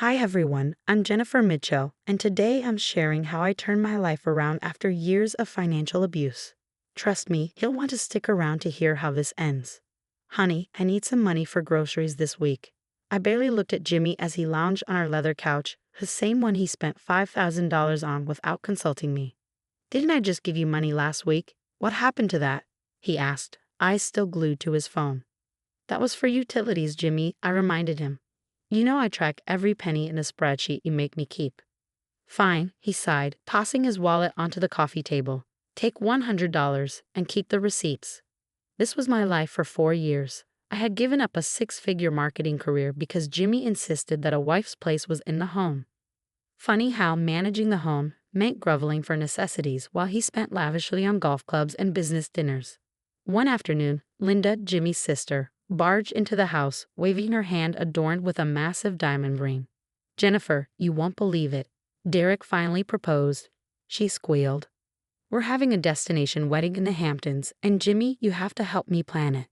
Hi everyone, I'm Jennifer Mitchell, and today I'm sharing how I turned my life around after years of financial abuse. Trust me, you'll want to stick around to hear how this ends. Honey, I need some money for groceries this week. I barely looked at Jimmy as he lounged on our leather couch, the same one he spent $5,000 on without consulting me. Didn't I just give you money last week? What happened to that? He asked, eyes still glued to his phone. That was for utilities, Jimmy, I reminded him. You know I track every penny in a spreadsheet you make me keep. Fine, he sighed, tossing his wallet onto the coffee table. Take $100 and keep the receipts. This was my life for 4 years. I had given up a six-figure marketing career because Jimmy insisted that a wife's place was in the home. Funny how managing the home meant groveling for necessities while he spent lavishly on golf clubs and business dinners. One afternoon, Linda, Jimmy's sister, barged into the house, waving her hand adorned with a massive diamond ring. Jennifer, you won't believe it. Derek finally proposed. She squealed. We're having a destination wedding in the Hamptons, and Jimmy, you have to help me plan it.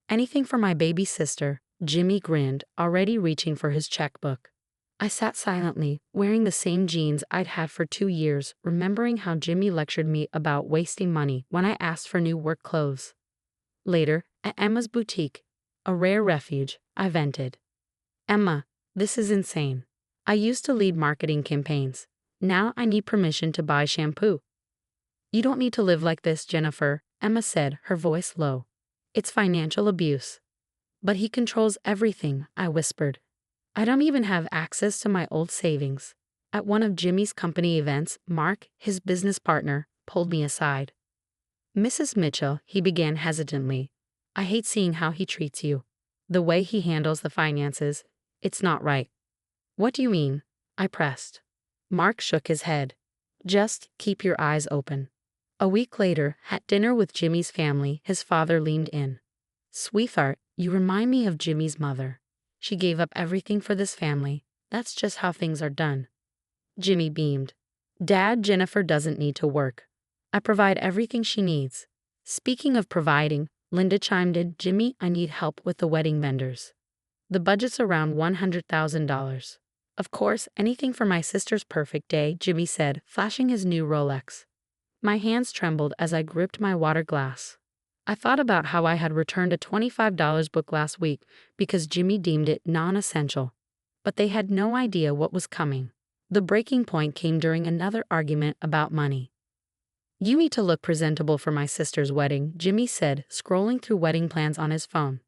Anything for my baby sister, Jimmy grinned, already reaching for his checkbook. I sat silently, wearing the same jeans I'd had for 2 years, remembering how Jimmy lectured me about wasting money when I asked for new work clothes. Later, at Emma's boutique, a rare refuge, I vented. Emma, this is insane. I used to lead marketing campaigns. Now I need permission to buy shampoo. You don't need to live like this, Jennifer, Emma said, her voice low. It's financial abuse. But he controls everything, I whispered. I don't even have access to my old savings. At one of Jimmy's company events, Mark, his business partner, pulled me aside. Mrs. Mitchell, he began hesitantly. I hate seeing how he treats you. The way he handles the finances, it's not right. What do you mean? I pressed. Mark shook his head. Just keep your eyes open. A week later, at dinner with Jimmy's family, his father leaned in. Sweetheart, you remind me of Jimmy's mother. She gave up everything for this family. That's just how things are done. Jimmy beamed. Dad, Jennifer doesn't need to work. I provide everything she needs. Speaking of providing, Linda chimed in, Jimmy, I need help with the wedding vendors. The budget's around $100,000. Of course, anything for my sister's perfect day, Jimmy said, flashing his new Rolex. My hands trembled as I gripped my water glass. I thought about how I had returned a $25 book last week because Jimmy deemed it non-essential. But they had no idea what was coming. The breaking point came during another argument about money. You need to look presentable for my sister's wedding, Jimmy said, scrolling through wedding plans on his phone.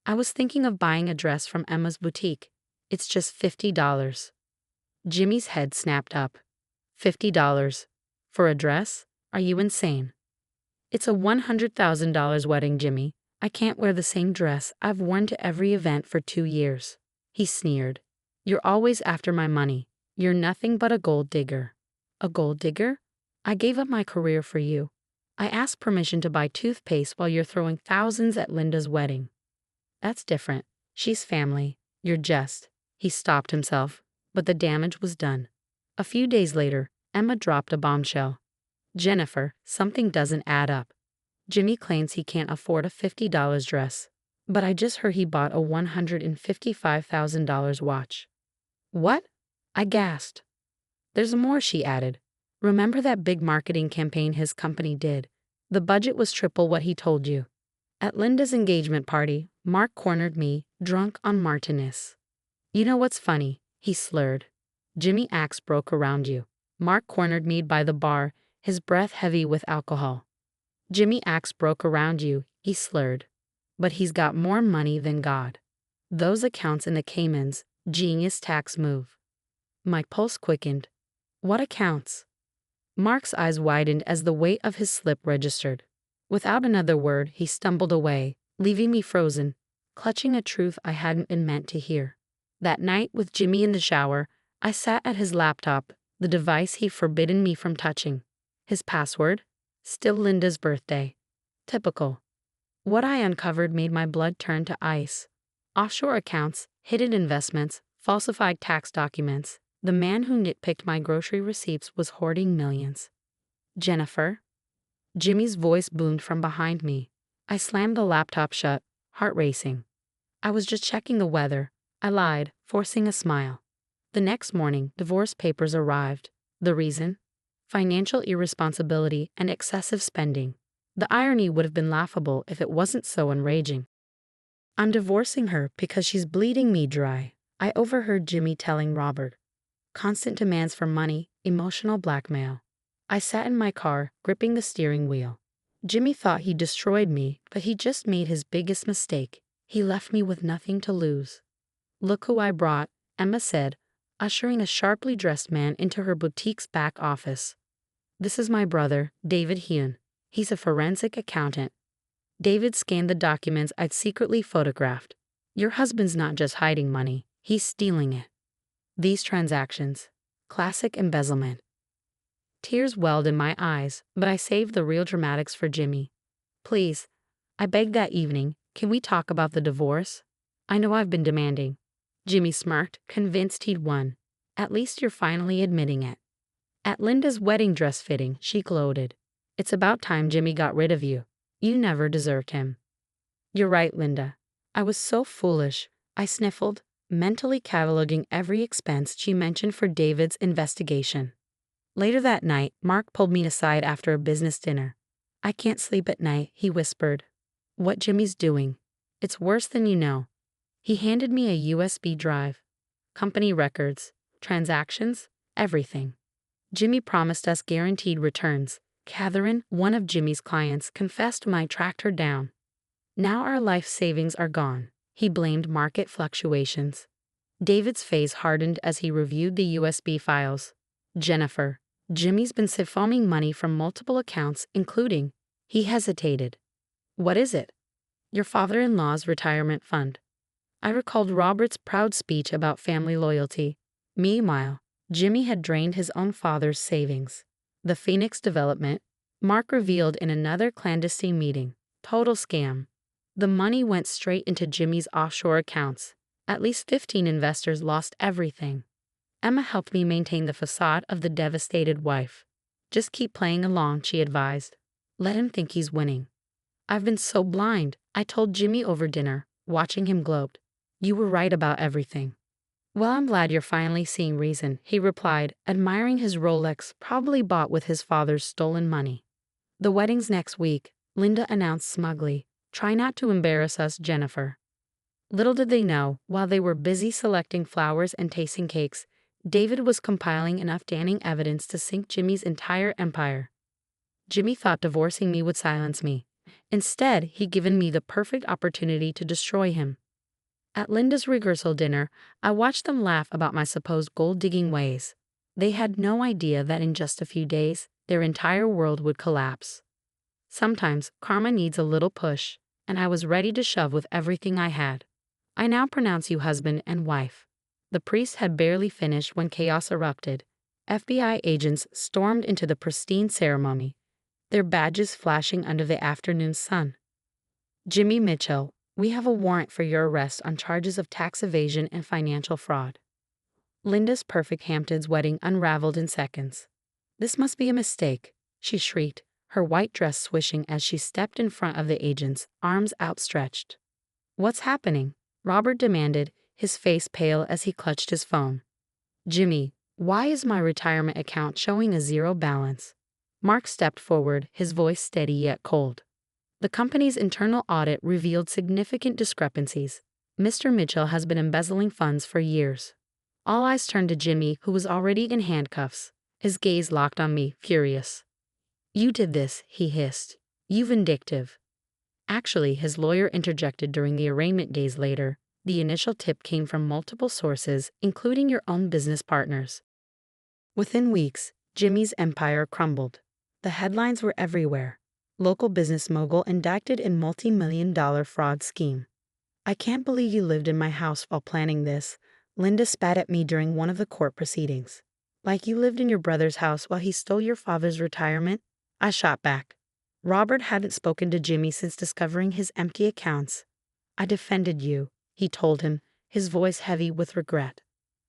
I was thinking of buying a dress from Emma's boutique. It's just $50. Jimmy's head snapped up. $50? For a dress? Are you insane? It's a $100,000 wedding, Jimmy. I can't wear the same dress I've worn to every event for 2 years. He sneered. You're always after my money. You're nothing but a gold digger. A gold digger? I gave up my career for you. I asked permission to buy toothpaste while you're throwing thousands at Linda's wedding. That's different. She's family. You're just. He stopped himself, but the damage was done. A few days later, Emma dropped a bombshell. Jennifer, something doesn't add up. Jimmy claims he can't afford a $50 dress, but I just heard he bought a $155,000 watch. What? I gasped. There's more, she added. Remember that big marketing campaign his company did? The budget was triple what he told you. At Linda's engagement party, Mark cornered me, drunk on Martinez. You know what's funny? He slurred. Jimmy axe broke around you. Mark cornered me by the bar, his breath heavy with alcohol. Jimmy axe broke around you, he slurred. But he's got more money than God. Those accounts in the Caymans, genius tax move. My pulse quickened. What accounts? Mark's eyes widened as the weight of his slip registered. Without another word, he stumbled away, leaving me frozen, clutching a truth I hadn't been meant to hear. That night, with Jimmy in the shower, I sat at his laptop, the device he'd forbidden me from touching. His password? Still Linda's birthday. Typical. What I uncovered made my blood turn to ice. Offshore accounts, hidden investments, falsified tax documents. The man who nitpicked my grocery receipts was hoarding millions. Jennifer? Jimmy's voice boomed from behind me. I slammed the laptop shut, heart racing. I was just checking the weather. I lied, forcing a smile. The next morning, divorce papers arrived. The reason? Financial irresponsibility and excessive spending. The irony would have been laughable if it wasn't so enraging. I'm divorcing her because she's bleeding me dry, I overheard Jimmy telling Robert. Constant demands for money, emotional blackmail. I sat in my car, gripping the steering wheel. Jimmy thought he destroyed me, but he just made his biggest mistake. He left me with nothing to lose. Look who I brought, Emma said, ushering a sharply dressed man into her boutique's back office. This is my brother, David Hyun. He's a forensic accountant. David scanned the documents I'd secretly photographed. Your husband's not just hiding money, he's stealing it. These transactions. Classic embezzlement. Tears welled in my eyes, but I saved the real dramatics for Jimmy. Please, I begged that evening, can we talk about the divorce? I know I've been demanding. Jimmy smirked, convinced he'd won. At least you're finally admitting it. At Linda's wedding dress fitting, she gloated. It's about time Jimmy got rid of you. You never deserved him. You're right, Linda. I was so foolish, I sniffled, mentally cataloging every expense she mentioned for David's investigation. Later that night, Mark pulled me aside after a business dinner. I can't sleep at night, he whispered. What Jimmy's doing? It's worse than you know. He handed me a USB drive. Company records, transactions, everything. Jimmy promised us guaranteed returns. Catherine, one of Jimmy's clients, confessed I tracked her down. Now our life savings are gone. He blamed market fluctuations. David's face hardened as he reviewed the USB files. Jennifer, Jimmy's been siphoning money from multiple accounts, including. He hesitated. What is it? Your father-in-law's retirement fund. I recalled Robert's proud speech about family loyalty. Meanwhile, Jimmy had drained his own father's savings. The Phoenix development, Mark revealed in another clandestine meeting. Total scam. The money went straight into Jimmy's offshore accounts. At least 15 investors lost everything. Emma helped me maintain the facade of the devastated wife. Just keep playing along, she advised. Let him think he's winning. I've been so blind, I told Jimmy over dinner, watching him gloat. You were right about everything. Well, I'm glad you're finally seeing reason, he replied, admiring his Rolex, probably bought with his father's stolen money. The wedding's next week, Linda announced smugly. Try not to embarrass us, Jennifer. Little did they know, while they were busy selecting flowers and tasting cakes, David was compiling enough damning evidence to sink Jimmy's entire empire. Jimmy thought divorcing me would silence me. Instead, he'd given me the perfect opportunity to destroy him. At Linda's rehearsal dinner, I watched them laugh about my supposed gold-digging ways. They had no idea that in just a few days, their entire world would collapse. Sometimes, karma needs a little push, and I was ready to shove with everything I had. I now pronounce you husband and wife. The priest had barely finished when chaos erupted. FBI agents stormed into the pristine ceremony, their badges flashing under the afternoon sun. Jimmy Mitchell, we have a warrant for your arrest on charges of tax evasion and financial fraud. Linda's perfect Hamptons wedding unraveled in seconds. This must be a mistake, she shrieked, her white dress swishing as she stepped in front of the agents, arms outstretched. What's happening? Robert demanded, his face pale as he clutched his phone. Jimmy, why is my retirement account showing a zero balance? Mark stepped forward, his voice steady yet cold. The company's internal audit revealed significant discrepancies. Mr. Mitchell has been embezzling funds for years. All eyes turned to Jimmy, who was already in handcuffs. His gaze locked on me, furious. You did this, he hissed. You vindictive. Actually, his lawyer interjected during the arraignment days later. The initial tip came from multiple sources, including your own business partners. Within weeks, Jimmy's empire crumbled. The headlines were everywhere. Local business mogul indicted in multi-million-dollar fraud scheme. I can't believe you lived in my house while planning this, Linda spat at me during one of the court proceedings. Like you lived in your brother's house while he stole your father's retirement? I shot back. Robert hadn't spoken to Jimmy since discovering his empty accounts. I defended you, he told him, his voice heavy with regret.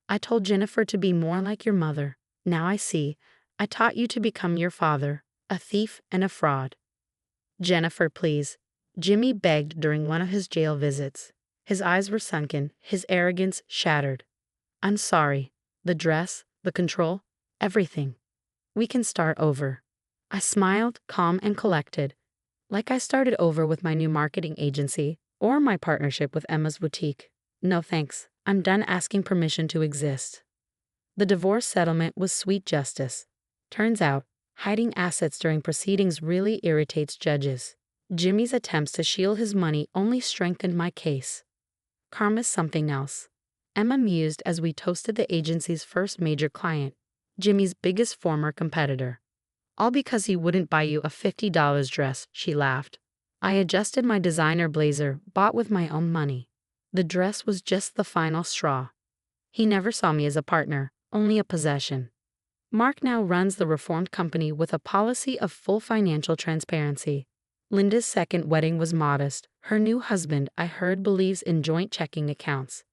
I told Jennifer to be more like your mother. Now I see. I taught you to become your father, a thief and a fraud. Jennifer, please, Jimmy begged during one of his jail visits. His eyes were sunken, his arrogance shattered. I'm sorry. The dress, the control, everything. We can start over. I smiled, calm and collected, like I started over with my new marketing agency or my partnership with Emma's boutique. No thanks, I'm done asking permission to exist. The divorce settlement was sweet justice. Turns out, hiding assets during proceedings really irritates judges. Jimmy's attempts to shield his money only strengthened my case. Karma's something else. Emma mused as we toasted the agency's first major client, Jimmy's biggest former competitor. All because he wouldn't buy you a $50 dress, she laughed. I adjusted my designer blazer, bought with my own money. The dress was just the final straw. He never saw me as a partner, only a possession. Mark now runs the reformed company with a policy of full financial transparency. Linda's second wedding was modest. Her new husband, I heard, believes in joint checking accounts.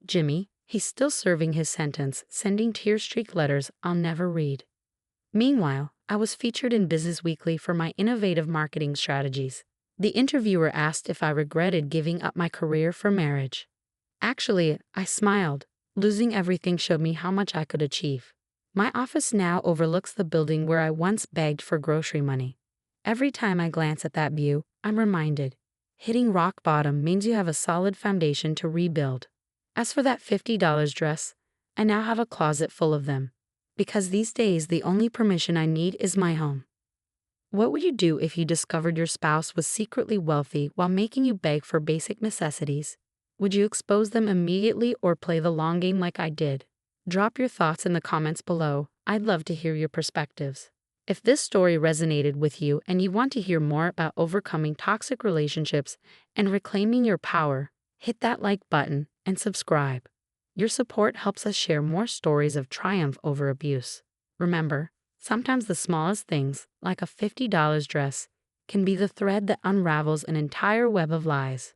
Jimmy, he's still serving his sentence, sending tear-streaked letters I'll never read. Meanwhile, I was featured in Business Weekly for my innovative marketing strategies. The interviewer asked if I regretted giving up my career for marriage. Actually, I smiled. Losing everything showed me how much I could achieve. My office now overlooks the building where I once begged for grocery money. Every time I glance at that view, I'm reminded, hitting rock bottom means you have a solid foundation to rebuild. As for that $50 dress, I now have a closet full of them. Because these days the only permission I need is my home. What would you do if you discovered your spouse was secretly wealthy while making you beg for basic necessities? Would you expose them immediately or play the long game like I did? Drop your thoughts in the comments below. I'd love to hear your perspectives. If this story resonated with you and you want to hear more about overcoming toxic relationships and reclaiming your power, hit that like button and subscribe. Your support helps us share more stories of triumph over abuse. Remember, sometimes the smallest things, like a $50 dress, can be the thread that unravels an entire web of lies.